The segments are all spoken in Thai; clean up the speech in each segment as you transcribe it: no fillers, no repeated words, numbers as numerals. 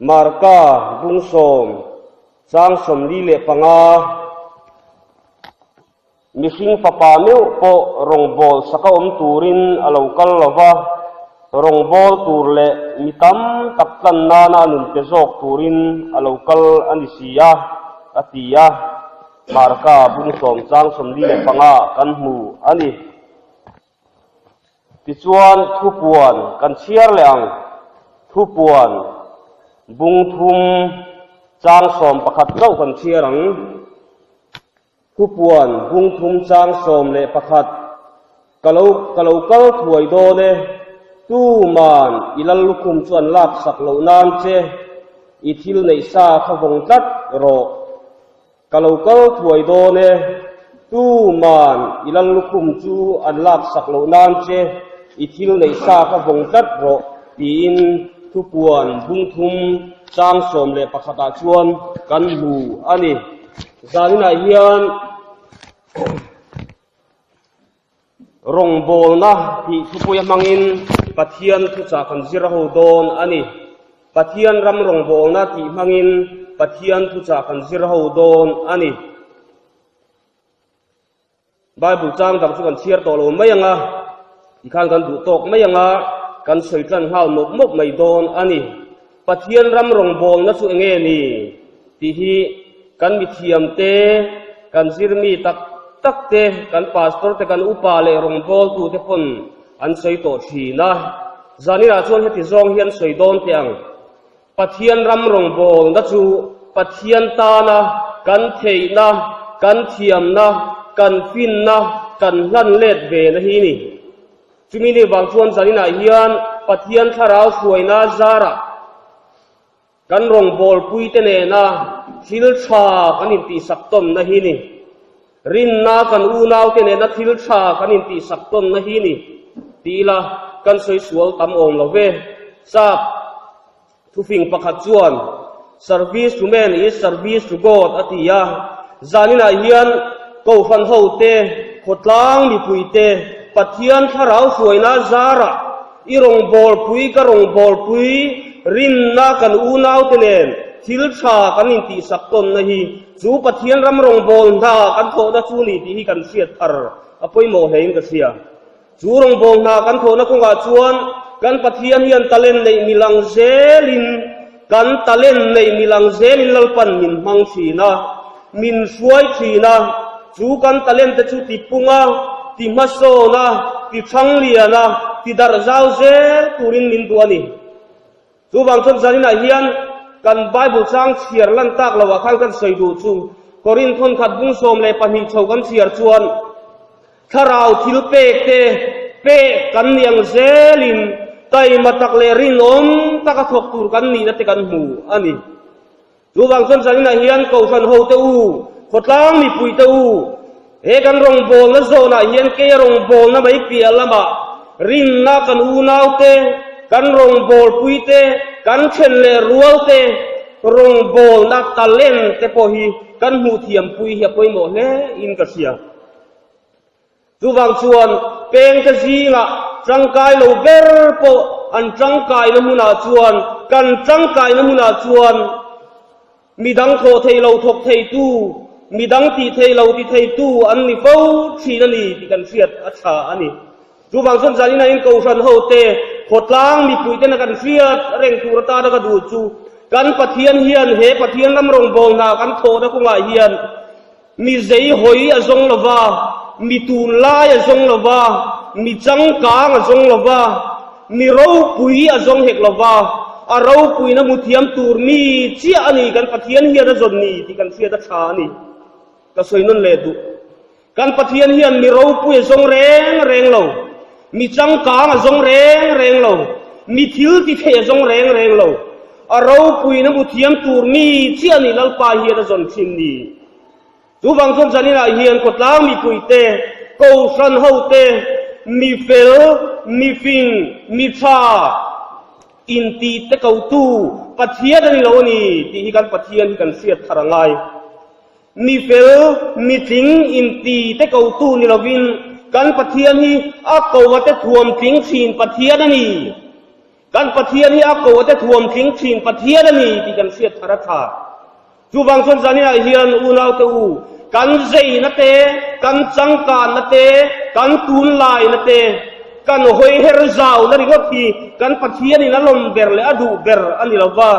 marka bungsom sang som li le panga mihing papameu po rongbol saka turin alokal lova rongbol turle mitam takkan nana nun pezok turin alokal anisia atia marka bungsom sang som li le panga kan mu ani tichuan thupuan kan chiar leang thupuan bungthum chang som pakhat kau kan chiarang thupuan bungthum chang som le pakhat kalau kal thuai do ne tu man ilal lukum chuan lak sak lo nan che ithil nei sa khavong tat ro kalau kal thuai do ne tu man ilal lukum chu an lak sak lo nan che ithil nei sa khavong tat ro tin thupuan bungthum chang som le pakhata chuan kan lu ani zanina hian rongbol na hi thupuya mangin pathian thu cha kan zira ho don ani pathian ram rongbol na ti mangin pathian thu cha kan zira ho don ani Bible chang dam chu kan chiar to lo mayanga ikhan kan du tok mayanga kan soitlan hal mok mok mai don ani pathian ram rongbol na chu enge ni ti hi kan mi thiam te kan zirmi tak tak te kan pastor te kan upa le rongbol tu te pon an sei to thina zanira chuan heti zong hian soi don tiang pathian ram rongbol na chu pathian ta na kan thei na kan thiam na kan fin na kan hlan let ve na hi ni chumini bang chuan zanina hian pathian tharau suai na zara kan rongbol pui te ne na thil tha kan in ti saktom na hi ni rin na kan u nau te ne na thil tha kan in ti saktom na hi ni tila kan soi sual tam ong lo ve sa thu fing pakhat chuan service to man is service to God atia zanina hian ko fan ho te khotlang mi pui te pathian tharau suai na zara i rongbol pui ka rongbol pui rin na kan u nau te nen thil tha kan in ti saktom na hi chu pathian ram rongbol na kan tho da chu ni ti hi kan siat thar apoi mo hein ka sia chu rongbol na kan tho na konga chuan kan pathian hian talen nei milang zelin kan talen nei milang zelin lalpan min mang thina min suai thina chu kan talen te chu ti punga ti maso na ti thanglia na ti dar zau zer turin min duani chu bang thon zanina hian kan Bible chang chiar lan tak lawa khang kan soi du chu korin thon khat bung som le pani chho kan chiar chuan tharau thil pek te pe kan niang zelin tai matak le rin om taka thok tur kan ni na te kan mu ani chu bang thon zanina hian ko san ho te u khotlang mi pui te u he kan rongbol na zona hian ke rongbol na mai pial lama rin na kan u nau te kan rongbol pui te kan chen le rual te rongbol na talen te po hi kan mu thiam pui hi poi mo le in ka sia chu wang chuan peng ka zinga changkai lo ber po an changkai na muna chuan kan changkai na muna chuan midang tho thei lo thok thei tu midang ti thei lo ti thei tu an ni fo thi na ni ti kan siat acha ani chu wang chuan zanina in ko san ho te khotlang mi pui te na kan siat reng tur ta da ka du chu kan pathian hian he pathian lam rongbol na kan tho da ko nga hian mi zei hoi a zong lova mi tun lai a zong lova mi chang kang a zong lova mi ro pui a zong hek lova a ro pui na mu thiam tur mi chi ani kan pathian hian a zon ni ti kan siat a tha ni ka soinon le du kan pathian hian mi ro pui a zong reng reng lo mi chang kang a zong reng reng lo mi thil ti the a zong reng reng lo a ro pui na mu thiam tur mi chi ani lal pa hian a zon thin ni chu wang thon zanina hian khotlang mi pui te ko san ho te mi fel mi fing mi tha in ti te ko tu pathian ani lo ni ti hi kan pathian hi kan siat tharangai mi fel mi ting in ti te ko tu ni lovin kan pathian hi a ko wa te thuam ting thin pathian ani กันปะเทียนนี่อาโกแต่ท่วมทิ้งทิ้งปะเทียนนี่ที่กันเสียธรธาจูบางส่วนจะนี่เฮียนอูนาวตูกันเจนัตเตกันจังการนัตเตกันตูนลายนัตเตกันหอยเฮรซาวนั่นก็ที่กันปะเทียนนี่นั่นลมเบรเลยอดูเบรอันนี้เราว่า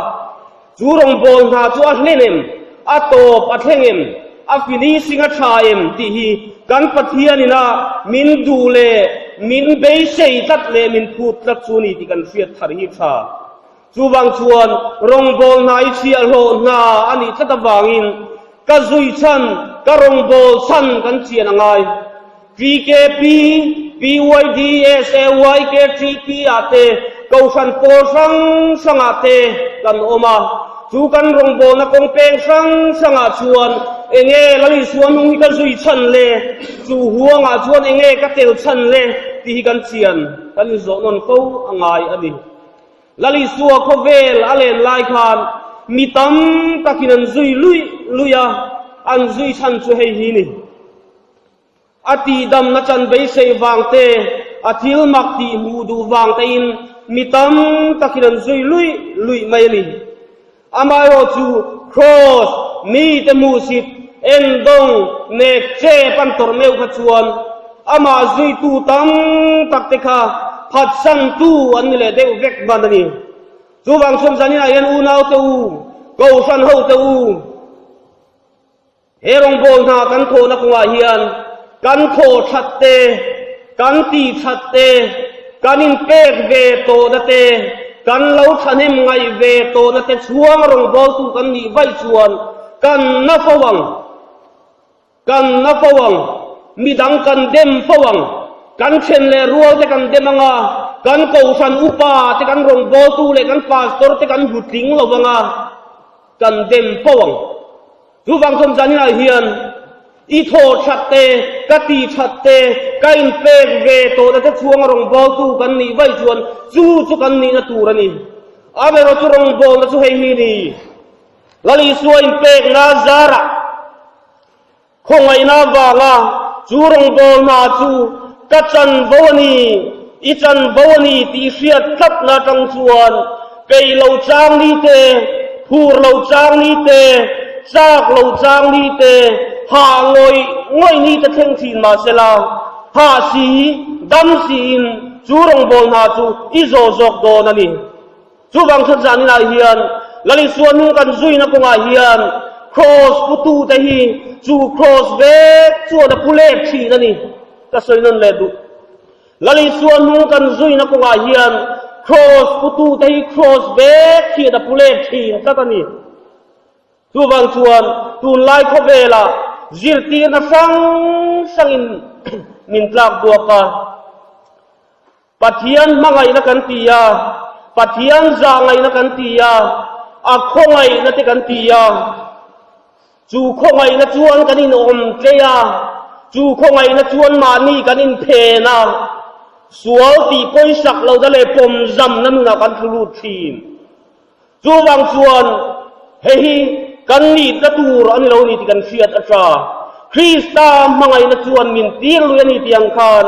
จูรงบอลนาจูอันเล่นอัตโตปัทเฮงอัฟฟินีสิงห์ชายที่ฮีกันปะเทียนนี่นะมินดูเลมินเบย์เซตัดเลมินพูดตัดซูนีที่กันเสียทาริชาจูบางส่วนรงบอลนาอิเชียโลนาอันนี้ตัดวางินก็จุยชันก็รงบอลชันกันเชียนง่าย PKP PYD SAY KTP อาเตก็ชันโพสังสังอาเตกันออกมาจูกันรงบอลนักกงเพงสังสังอาชวนเองลลิส่วนนุ่งก็จุยชันเลจูหัวงาชวนเองก็เตลชันเลที่กันเชียนกันโจนนเขาง่ายอันนี้ลลิสัวเขาเวลอะไรไล่ขานมีตั้มตะกินันจุยลุยอันจุยชันช่วยให้นี่อตีดำนัจันเบยเซวางเตอทิลมักตีมูดูวางเตอินมีตั้มตะกินันจุยลุยไม่ลีอามาโรจูครอสมีเตมูสิตเอ็นดงเนกเจปันตอร์เมวขจวนอามาจุยตูตั้มตักเตคาพัดสันตูอันนี้เลยเดวเวกบันนี่จูบางส่วนจะนี่อายันอูนาวเตอูกูสันเฮาเตอูเฮรงโบนากันโทนักว่าเฮียนกันโทชัดเตกันตีชัดเตกันอินเปกเวโตนเตกันเล่าชันเฮมไงเวโตนเตช่วงรงโบตูกันนี่ไว้ชวนกันนับฟังมีดังกันเดมฟังกันเช่นเลรัวแต่กันเดมังากันกูสันอุปาแต่กันรงโบตูเลกันพาสตอร์แต่กันหุดทิ้งเราบังากันเดมฟังจูบางส่วนจะนี่เฮียนอีโทชัดเตกตีชัดเตกันอินเปกเวโตนเตช่วงรงโบตูกันนี่ไว้ชวนจูกันนี่นะตูรันี่อาเบโรจูรงโบนะจูเฮฮีนี่ลลิสวยอินเปกนาซาระคงไอนาบางาจูรงโบนาจูกัจจันบวนีอิจันบวนีที่เสียทับนาจังชวนเกยเหล่าจางนี้เตพูดเหล่าจางนี้เตจากเหล่าจางนี้เตหางอยนี้จะเท่งทีนมาเสลาหาสีดำสีนจูรงบอลนาจูอิโซจกโดนันี่จูบางส่วนจานี่นายเฮียนลลิส่วนนุ่งกันจุยนักงาเฮียนครอสปุตูเตฮีจูครอสเวกจูนักผู้เล่ชีนันี่ก็สวยนั่นเลยดูลลิส่วนนุ่งกันจุยนักงาเฮียนครอสปุตูเตฮีครอสเวกชีนักผู้เล่ชีก็ตอนนี้จูบางส่วนตูนไล่เขาเวลาจิตตีนสังอินมินตลักบัวกาปัทยันมังไงนักันตียาปัทยันจางไงนักันตียาอักคงไงนักกันตียาจูคงไงนักชวนกันอินอมเจียจูคงไงนักชวนมานี่กันอินเพนาสวลตีปอยสักเราจะเลยปมจำนั่นนักกันทุลุทีมจูบางส่วนเฮ้ยกันนี่ตะตูรอันนี้เรานี่ที่กันเสียดอาชาคริสตามังไงนักชวนมินตีลุยนี่ที่ยังคาน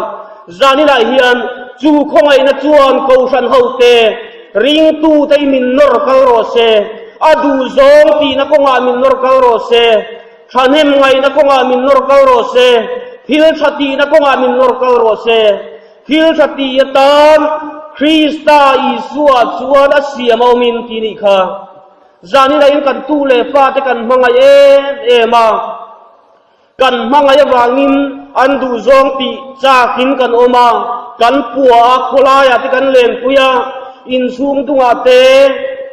จานี่ละเฮียนจูคงไงนักชวนกูชันเฮาเตริงตูไตมินนอร์กัลโรเซอดูซองตีนักงามินนอร์กัลโรเซฉันเห็นไงนักงามินนอร์กัลโรเซทิลชาตีนักงามินนอร์กัลโรเซทิลชาตียตามคริสตาอิสวาชวนอาเซียมามินที่นี่ค่ะจานี่ละยังกันตูเลฟ้าแต่กันมังไงมากันมังไงวางินอันดูซองตีจากินกันออกมากันปัวโคลายที่กันเล่นปุยอินซุงตุงอาเต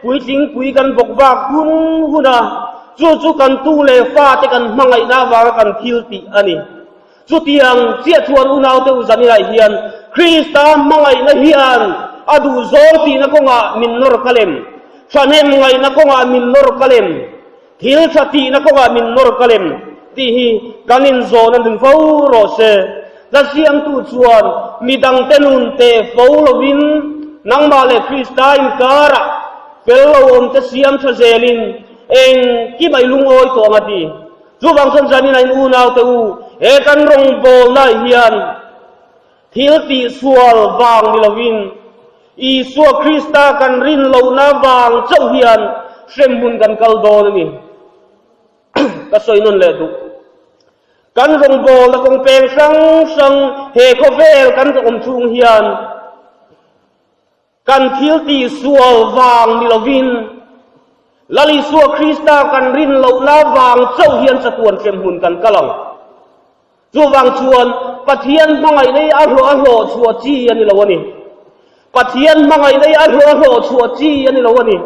ปุยจิงปุยกันบกบากกุนหุนะจู่กันตูเลฟ้าแต่กันมังไงนาวากันทิลติอันนี้จู่ที่ยังเสียชวนอุณาวเตอุจานี่ละเฮียนคริสตามังไงนะเฮียนอดูซองตีนักงามินนอร์กัลเลมฉันเห็นไงนักงามินนอร์กัลเลมทิลชาตีนักงามินนอร์กัลเลมที่กันอินโซนันถึงฟ้าโรเซและเสียงตูชวนมีดังเตนุนเตฟ้าลวินนังมาเลคริสตาอินการะเฟลโลอมเตเสียมชาเซลินเองที่ไม่ลุงโอยตัวมาดีจูบางส่วนจานี่ในอูนาวเตอูกันรงโบนายเฮียนทิลตีสวลวางมิลวิน อีสัวคริสตากันรินเหล่านาบางเจ้าเฮียนเช่นบุญกันกัลโดนี่ก็สวยนุ่นเลยดูกันรงโบและคงเป็นสังเฮโคเวลกันจะอมชุงเฮียนกันทิลตีสัววางมิลวินลลิสัวคริสตากันรินเหล่านาบางเจ้าเฮียนสะตวนเช่นบุญกันกัลองจูวางชวนปะเทียนมังไงในอาโหชัวจีอันนี้ละวันนี้ปะเทียนมังไงในอาโหชัวจีอันนี้ละวันนี้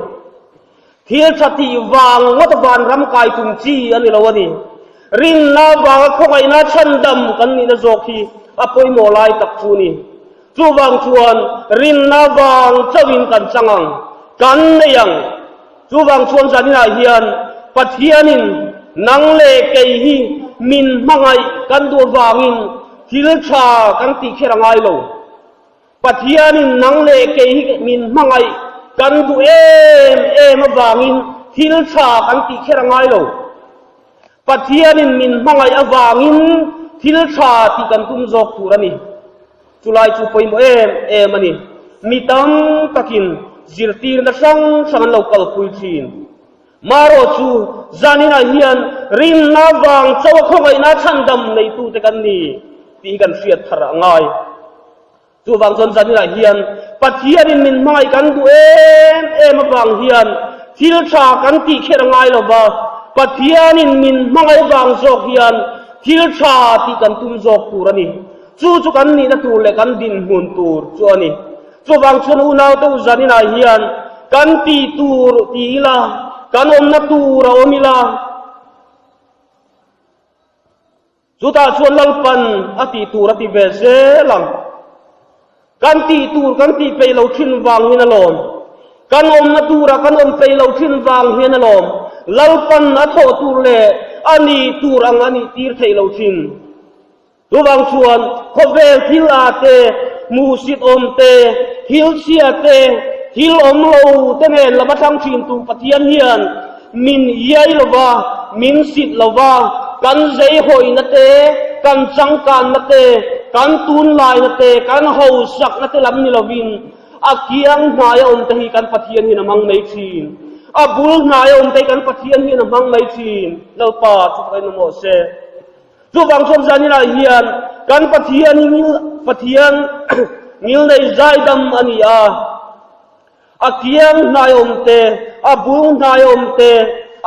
เทียชติวางวัตบานรำกายตุงจีอันนี้ละวันนี้รินนาบางคงไงนาชันดำกันนี่นะโจกีอภัยโมลายตักชูนี่จูวางชวนรินนาบางเจ้าวินกันจังกันในยังจูวางชวนจันนี่นาเฮียนปะเทียนินนังเลเกยฮีมินมังไงกันดูวางินทิลชากันตีเขรังไงโลปัทยานินนังเลเกยมินมังไงกันดูเอ็มวางินทิลชากันตีเขรังไงโลปัทยานินมินมังไงวางินทิลชาตีกันตุ้มจอกตูรันี่จุลายจูปอยโมเอ็มนี่มีตั้งตะกินจิรตีนสังโลกาลคุยจีนมาโรจูจานินาเฮียนริมนาบางเจ้าเข้าไปนาชันดำในตู้เตกันนี้ตีกันเสียดทระง่ายจูบางจนจานินาเฮียนปัจเจียนินมินไม่กันดูเอ็มบางเฮียนทิลชากันตีเขรังไงหรอบ่ปัจเจียนินมินไม่บางจอกเฮียนทิลชาตีกันตุ้มจอกตูรันี่จูกันนี่นะตูเล็กันดินหุ่นตูจูนี่จูบางชนอุณาตัวจานินาเฮียนกันตีตูตีละกันอมนัตูเราอมิลาจุดาชวนลังปันอติตูรติเบเซลังกันตีตูกันตีไปเราทิ้นวางหินลมกันอมนัตูระกันอมไปเราทิ้นวางหินลมลังปันอโตตูเลอันนี้ตูรังอันนี้ตีร์ไทยเราทิ้นตัวบางชวนขบเวทิลาเตมูสิตอมเตฮิลเชียเตฮิลอมโลเตเนลละบัทังชินตูปะเทียนเฮียนมินยัยลวามินสิตลวากันใจหอยนเตกันจังการนเตกันตูนลายนเตกันเฮาสักนเตลำนิลวินอาเกียงนายอมเตหิกันปะเทียนเฮียนมังไม่ชินอาบุลนายอมเตกันปะเทียนเฮียนมังไม่ชินเราป่าทุกคนโมเสจูบางชนจานิลาเฮียนกันปะเทียนปะเทียนนิลในใจดำอันนี้อาเกียงนายอมเตอาบุลนายอมเต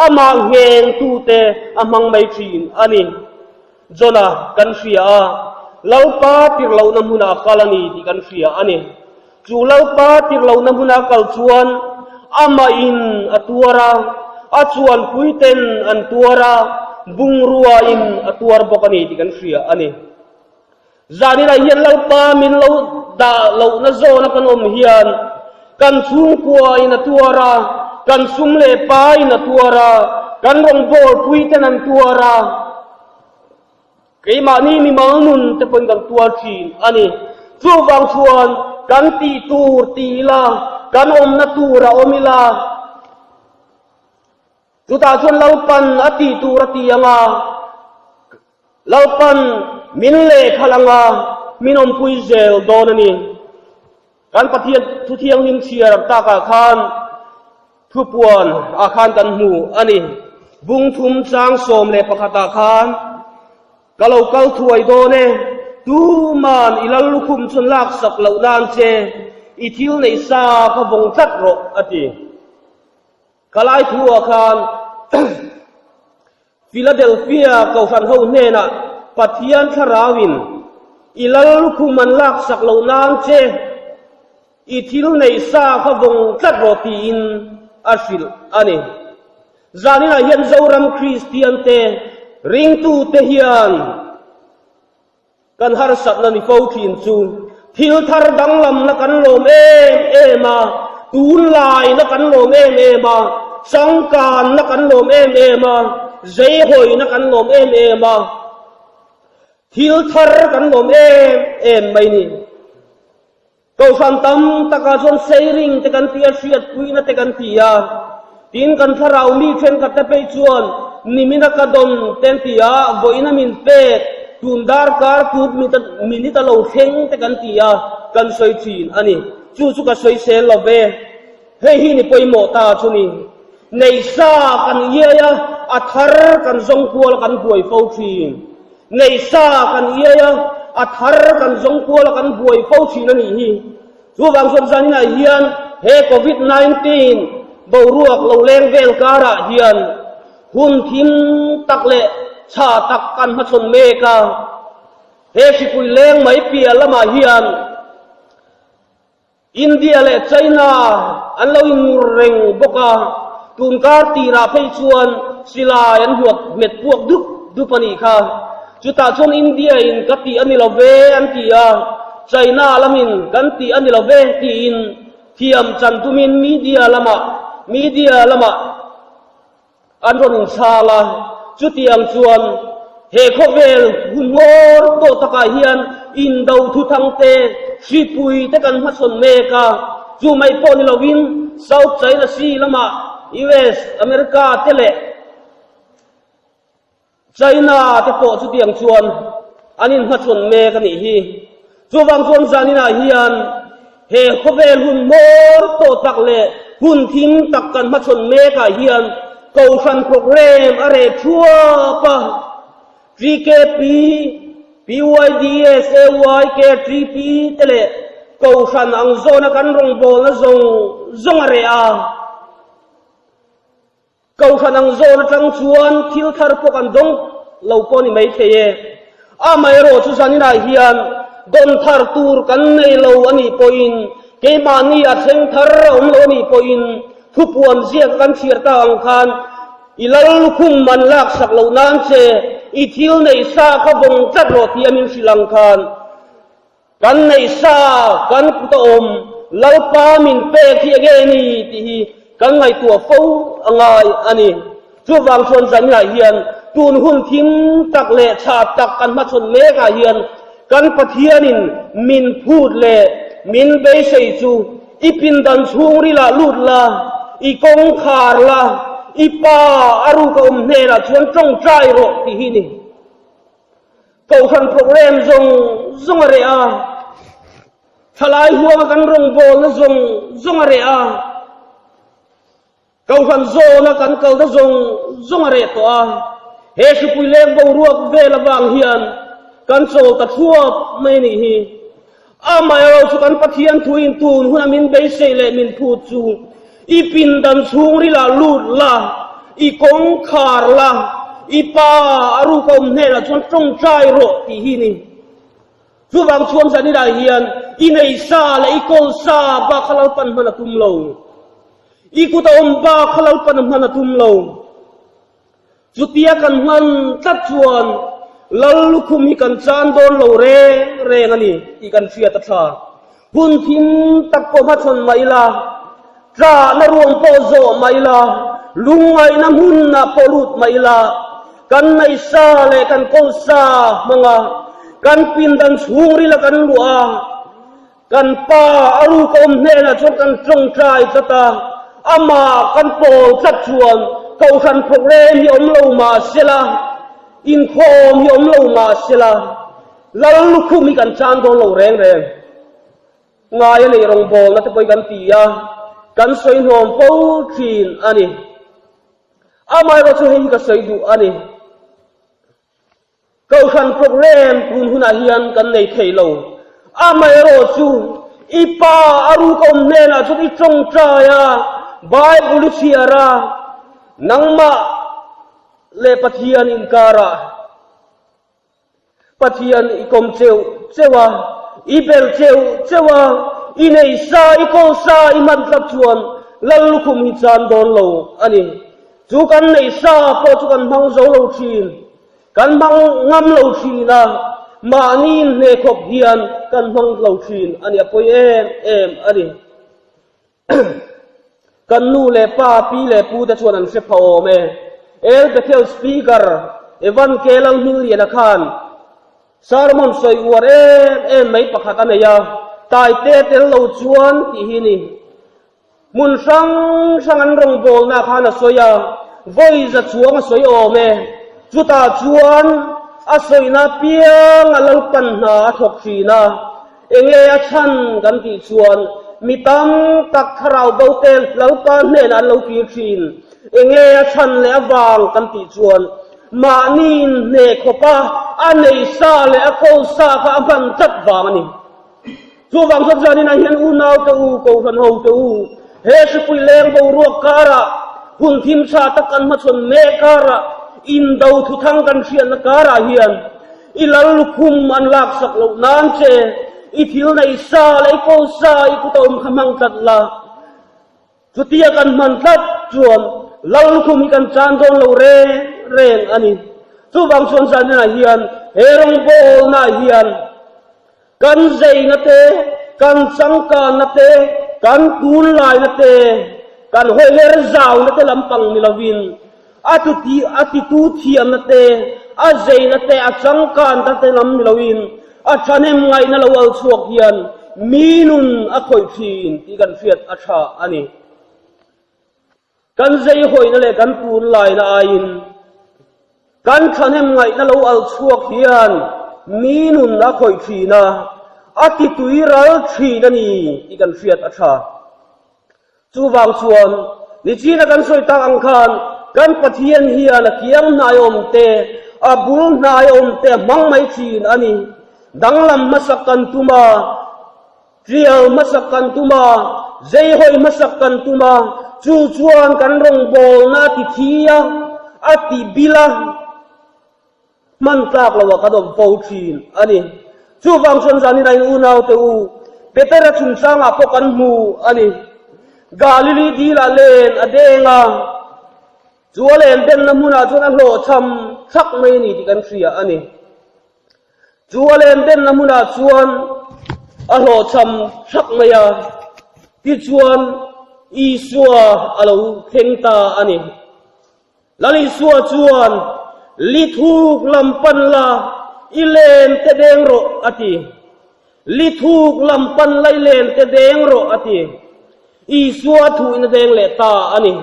อามังเฮงตูเตอามังไม่ชินอันนี้จนะกันเสียเล่าป้าติรเล่านมุนากัลนีที่กันเสียอันนี้จูเล่าป้าติรเล่านมุนากัลชวนอามาอินอัตัวระอาชวนคุยเต็นอันตัวระบุงรัวอินอัตัวระบกันนี้ที่กันเสียอันนี้จานี่ไรเฮียนเล่าป้ามินเล่าด่าเล่านาโซนักันอมเฮียนกันซุงกัวอินตัวระกันซุงเล่ป้าอินตัวระกันรองโบคุยเต็นอันตัวระไอ้มานี่มีมานุนจะเป็นกันตัวจีนอันนี้จูบางชวนกันตีตูตีลากันอมนัตูระอมิลาจุดาชวนเล่าปันอติตูระตียังาเล่าปันมินเล่ขลังามินอมปุยเจลโดนนี่กันปะเทียนทุเทียงนิมเชียร์ตากอาคารทุปวนอาคารกันหูอันนี้บุงทุมจางโสมเล่ปะคตาคารkalau kau tuai done tu man ilal lukum chun lak sak lo dan che ithil nei sa ka bong chat ro ati kalai thu khan Philadelphia kau san ho ne na pathian tharawin ilal lukum man lak sak lo nan che ithil nei sa ka bong chat ro ti in asil ani zanina yen zoram Christian te ring tu te hian kan har sat na ni fo thin chu thil thar dang lam na kan lom ma tun lai na kan lom ma sangkan na kan lom ma zai hoi na kan lom ma thil thar kan lom mai ni ko san tam taka son sairing te kan tia siat pui na te kan tia tin kan tharau mi chen ka te pe chuan nimina kadon tentia boina min pe tundar kar put minita lo theng te kan tia kan soi chin ani จูสุกสวยเซลลเวเฮฮินิปอยโมตาชุนีในซากันเยียอัทารกันทรงกัวกันป่วยเฝ้าชีในซากันเยียอัทารกันทรงกัวกันป่วยเฝ้าชีนั่นนี่จูบางส่วนสันนิษฐานเฮียนเฮโควิด-19 บ่รวกเราแรงเวลการะเฮียนหุ่นทิมตักเละชาตักกันมาชนเมกาเฮชิปุยแรงไม่เปียละมาเฮียนอินเดียและไชน่าอันเราอินเร่งบกาตุนการตีราเพชวนศิลายันหัวเม็ดพวกดุปนีค่ะจุดตาชนอินเดียอินกติอันนี้เราเวอันตีอาไชน่าละมินกันตีอันนี้เราเวตีอินเทียมจันทุมินมีเดียละมาอันรนินชาลาจุดที่ยังชวนเฮโคเวลหุ่นงอโตตะกาเฮียนอินดาวทุทังเตชีปุยแต่กันมาชนเมกาจูไม่พอนิลวินเซาท์ไชน่าซีละมาUS อเมริกาเตเลไชน่าแต่พอจุดที่ยังชวนอันนี้มาชนเมกันนี่ฮีจูบางชวนจานินาเฮียนเฮโคเวลหุ่นงอโตตักเลหุ่นทิ้งตักกันมาชนเมกาเฮียนเกาชันโปรแกรมอะไรชั่วปะ GKP PYDS AYK 3P เตเลเกาชันอังโซนักันรงโบนะซงอะไรเกาชันอังโซนจังชวนทิลทาร์พวกันดงเหล่าปนิไม่เทยไม่รอชุสันนิราเฮียนดนทาร์ตูร์กันในเหล่าอันนี้ปอินเกมานีอัดเซงทาร์เหล่านี้ปอินทุบวันเสียกันเชียร์ตาอังคารอิลลุคุมมันลักสักเหล่านั้นเชอิทิลในซาขบงจัดรถที่มินสิลังคารกันในซากันกุตอมเหล่าปามินเปที่เกนีที่กันไงตัวฟูไงอันนี้จูบางชนสัญญาเฮียนตูนหุ่นทิ้งตักเละชาตักกันมาชนเมกาเฮียนกันปะเทียนินมินพูดเละมินเบยเซจูอีปินดันชูริละลูดละอีกงคาร์ละอีป้าอารุกอมเนละชวนจงใจโรที่หินี่เกาขันโปรแกรมซงอะไรทลายหัวกันรงโบนะซงอะไรเกาขันโซนะกันเกานะซงอะไรตัวเฮชิปุยเล่งบ่รวกเวลบางเฮียนกันโซตะทั่วไม่นี่ฮีไม่เราสุกันปะเทียนทุยตูนหุ่นมินเบยเซเลมินพูดจูอีปินดันสูงริลาลูดละอีกงคาร์ละอีป้าอารุกอมเนละชวนจงใจโรที่หินี่จูบางชวนสันนิษฐานเฮียนอีในซาและอีโกซาบาขลัลปันมันตุมโลอีกุตอมบาขลัลปันมันตุมโลจุดเดียกันมันตัดชวนลัลลุคุมฮิกันจานโดนโลเรงันนี่อีกันเสียตัดชาหุ่นทิมตักโกมาชนไม่ละจานรวงโปโซไม่ละลุงไงน้ำหุ่นน่ะปลุดไม่ละกันในซาเลกันโกซามังกันปินดันสูงริละกันลัวกันป้าอารุกอมเนละชนกันจงใจจะตามากันโปจัดชวนเกาชันโปรแกรมยอมเล่ามาเสละอินโคมยอมเล่ามาเสละแล้วลูกคู่มีกันจานโดนเล่าแรงงายในโรงบอลนัดไปกันตีกันสวยหอมปูจีนอันนี้ไม่เราช่วยกันสวยดูอันนี้เกาชันโปรแกรมคุณหุ่นอาเฮียนกันในเทโลไม่เราช่วยอีป้าอารุกอมเนละช่วยจงใจบายบุลิเชียระนังมาเลปะเทียนอินการะปะเทียนอีกอมเจวะอีเบลเจวะอีในซาอีโกซาอีมันตัดชวนลัลลุคุมฮิจานโดนโลอันนี้จูกันในซาพอจูกันมังโซโลชีนกันมังงำโลชีนะมานีนเนคบเฮียนกันมังโลชีนอันนี้ปอยอันนี้กันนูเลป้าปีเลปูแต่ชวนอันเสพโอเมเอลเบเทลสปีกเกอร์เอวันเคลังมิลเลียนคานสารมันสวยอวดไม่ประคันเนี่ยตายเตะเราชวนที่หินี่มุนสังอันรงโบลนาคานสวยวัยจะชวนสวยโอเมจุตาชวนสวยนาเปียงลัลปันนาทกชีนาเองเลยชันกันที่ชวน มีตั้มตักคราวเบาเตลแล้วก็เน้นอันเราปีชินเงี้ยชันและวางกันติจวนมานีนเนคปะอันในซาและโคซาข้าพันจัดวางนี่จูบางสัปดาห์นี้นะเห็นอุณาวเตอูกูรันหูเตอูเฮสุปุยเลงเบารัวการะหุ่นทิมชาตะกันมาชนเมการะอินดาวทุทังกันเชียนการะเฮียนอิลลุคุมอันลักสักเหล่านั้นเจอิทิลในซาและโคซาอิกุตอมขมังจัดละจุดที่กันมันทัดจวนเราลุคุมีกันจานโดนเราเร่งอันนี้จูบางส่วนสันน่ะเฮียนเฮรงโบน่ะเฮียนกันใจนัตเตกันสังการนัตเตกันกุลลายนัตเตกันหอยเลร์จาวนัตเตลำปังมิลาวินอาติตูเทียมนัตเตอาใจนัตเตอาสังการนัตเตลำมิลาวินอาชาเนมไงนั่นเราเอาสวกเฮียนมีนุนอาคอยชีนที่กันเฟียดอาชาอันนี้กันใจหอยนั่นแหละกันกุลลายน่ะอินกันชาเนมไงนั่นเราเอาสวกเฮียนมีนุนอาคอยชีนะอาทิตุยรัลชีนันี่ที่กันเฟียดอาชาจูบางส่วนนิจีนักันสวยตาอังคารกันปะเทียนเฮียนะเกียงนายอมเตอาบุลนายอมเตมังไม่ชีนอันนี้ดังลำมาสักกันตุมาเรียวมาสักกันตุมาใจหอยมาสักกันตุมาจูจวนกันรงโบนาติเทียอาติบิลามันกลากละว่ากระดมโฟชีนอันนี้จูบางส่วนสันนิษฐานอุณาวเตอูเปเตอร์ชุนสังอาพกันมูอันนี้กาลิลีดีละเลนอเดงาจัวเลนเป็นน้ำมุนาจวนอันโหชำชักไม่นี่ที่กันเสียอันนี้จัวเลนเป็นน้ำมุนาจวนอันโหชำชักไม่ยาที่จวนอีสัวอันเราเพ่งตาอันนี้แล้วอีสัวจวนลิทูกลำปันลาอิเลนเตเดงโรอติลิทูกลำปันไลเลนเตเดงโรอติอีสัวทูอินเดงเลตาอันนี้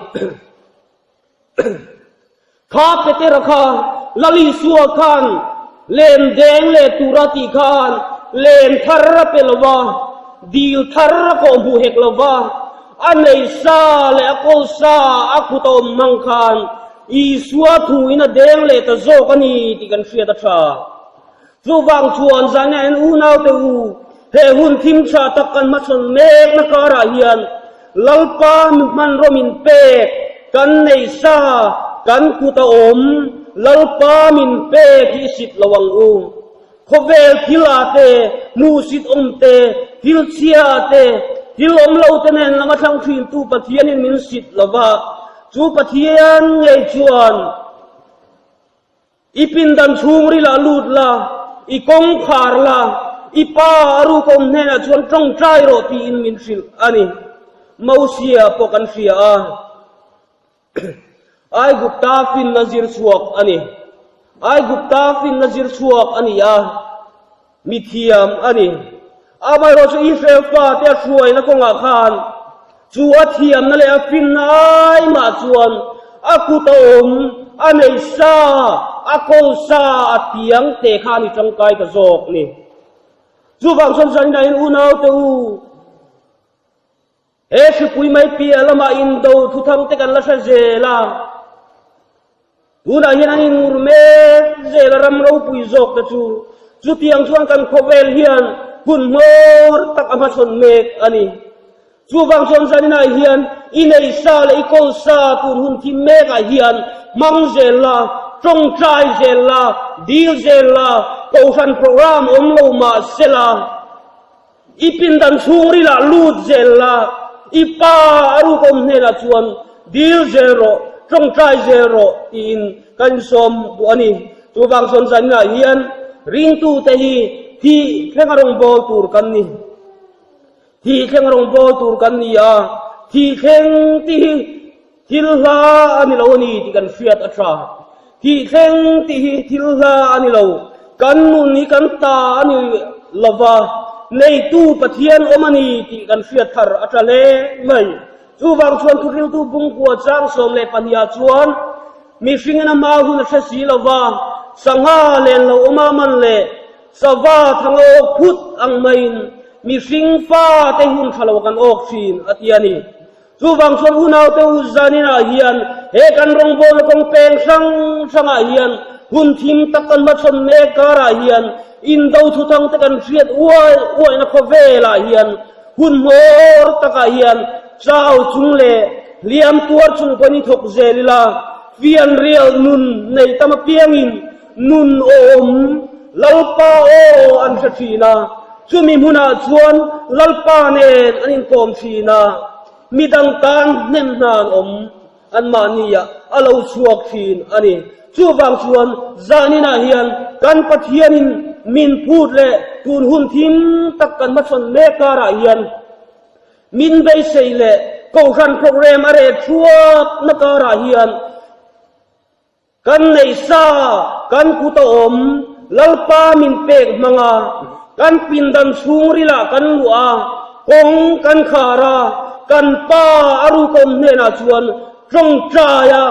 ข้าเปเตระคาลลิสัวคานเลนเดงเลตุรติคานเลนทาร์เปลวาดีลทาร์คอมบูเฮกลวาอันในซาเลอโกซาอักุตอมมังคานอีสัวทูอินเดงเลตโซกันีที่กันเฟียตชาจูบางชวนสันนิอุณาวเตอูเฮหุ่นทิมชาตะกันมาชนเมฆนักการะเฮียนลัลปามันโรมินเปกกันในซากันกุตอมลัลปามินเปกที่สิทธิ์ระวังอูโคเวลทิลาเตมูสิทอมเตทิลเซียเตทิลอมเลาเตเนนละมาทั้งทีนตูปะเทียนมินสิทธิ์ละวะจูปะเทียนไงชวนอีปินดันชูงริลาลูดลาอีกงขารลาอีปารูกมเนนะชวนจงใจโรตีอินมินสิลอันนี้มาเสียปกันเสียไอ้กุตาฟินนาซิรสวกอันนี้ไอ้กุตาฟินนาซิรสวกอันนี้มิเทียมอันนี้ไม่รู้จะอิสราเอลฟ้าเตะช่วยนักงอาคารชัวเทียมนั่นแหละฟินไอมาชวนอากุตอมอันนี้ซาอาโกซาเตียงเตะขานิจังไกตะโจกนี่จูบางส่วนสันนิษฐานอุณาวเตอูเอชปุยไม่เปียละมาอินโดทุทังเตกันละเจลาดูนะยันอินุรเมเจลารำเราปุยโจกตะจูจุดyangชวนกันโคเวลเฮียนหุ่นมอร์ตักอามาชนเมกอันนี้จูบางส่วนสันนิษฐานเฮียนอินเอซาเลอิโกซาตุนหุ่นที่เมกเฮียนมังเจลาจงใจเจลาดีลเจลาโตฟันโปรแกรมอมโลมาเซลาอีปินดันชูริลาลูดเจลาอีปารูกมเนนะชวนดีลเจโรจงใจเจโรอินกันสมบุอันนี้จูบางส่วนสันนิษฐานเฮียนริงตูเตฮีที่แข่งรงโบตูร์กันนี่ที่แข่งรงโบตูร์กันนี่ที่แข่งที่ลาอันนี้เรานี่ที่กันเฟียดอัชราที่แข่งที่ลาอันนี้เรากันมุนนี่กันตาอันนี้ลาวาในตู้ปะเทียนอมานีที่กันเฟียดทาร์อัชราเล่ไม่จูบางชวนทุเรียนตู้บุงกัวจางสมเลปัญญาชวนมีฟิงนามาหุนเชสีลาวาสังหาเลนเราอมามันเลสวาทั้งโลกพุทธอังไม่ mi sing fa te hun khalo kan ok sin atiani chu wang son hunau te uzanina hian he kan rong bol kong peng sang sanga hian hun thim takan ma chon me kara hian in do thu thang te kan riat uai na khovela hian hun mor taka hian chau chung le liam tuar chung pani thok zelila vian real nun nei tama piangin nun om lalpa o an thina chumi muna chuan lalpa ne anin kom thina midang tan nem nan om an mania alo chuak thin ani chu wang chuan zanina hian kan pathianin min phut le tun hun thim tak kan ma chon me kara hian min bei sei le ko khan program are chuak na kara hian kan nei sa kan ku to om lalpa min pek manga kan pindan sungrila kan lua kong kan khara kan pa aru kom nena chuan trong traya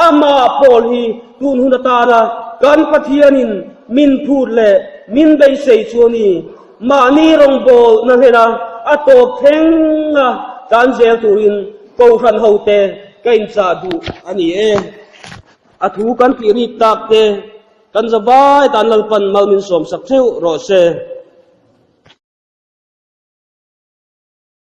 ama pol hi tun hunatana kan pathianin min phut le min bei sei chuani mani rong bol na hena atop thenga kan zel turin ko khan hote kain cha du ani e athu kan piri tak te kan zabai tan lalpan malmin som sak theu ro se